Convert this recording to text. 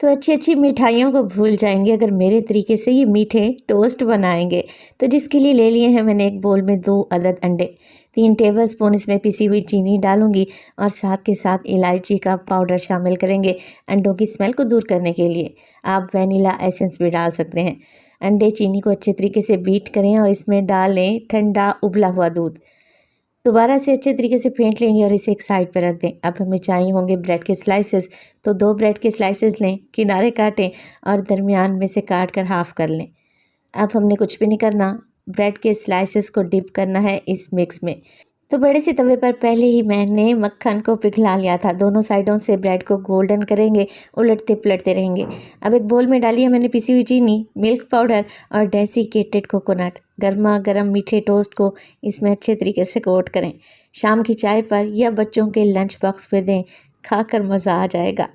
तो अच्छी अच्छी मिठाइयों को भूल जाएंगे अगर मेरे तरीके से ये मीठे टोस्ट बनाएंगे। तो जिसके लिए ले लिए हैं मैंने एक बोल में 2 अदद अंडे, 3 टेबलस्पून इसमें पिसी हुई चीनी डालूंगी और साथ के साथ इलायची का पाउडर शामिल करेंगे अंडों की स्मेल को दूर करने के लिए। आप वनीला एसेंस भी डाल सकते हैं। अंडे चीनी को अच्छे तरीके से बीट करें और इसमें डालें ठंडा उबला हुआ दूध। दोबारा से अच्छे तरीके से फेंट लेंगे और इसे एक साइड पर रख दें। अब हमें चाहिए होंगे ब्रेड के स्लाइसेस, तो 2 ब्रेड के स्लाइसेस लें, किनारे काटें और दरमियान में से काट कर हाफ़ कर लें। अब हमने कुछ भी नहीं करना, ब्रेड के स्लाइसेस को डिप करना है इस मिक्स में। तो बड़े से तवे पर पहले ही मैंने मक्खन को पिघला लिया था। दोनों साइडों से ब्रेड को गोल्डन करेंगे, उलटते पलटते रहेंगे। अब एक बोल में डालिए मैंने पिसी हुई चीनी, मिल्क पाउडर और डेसिकेटेड कोकोनट। गर्मा गर्म मीठे टोस्ट को इसमें अच्छे तरीके से कोट करें। शाम की चाय पर या बच्चों के लंच बॉक्स में दें, खाकर मज़ा आ जाएगा।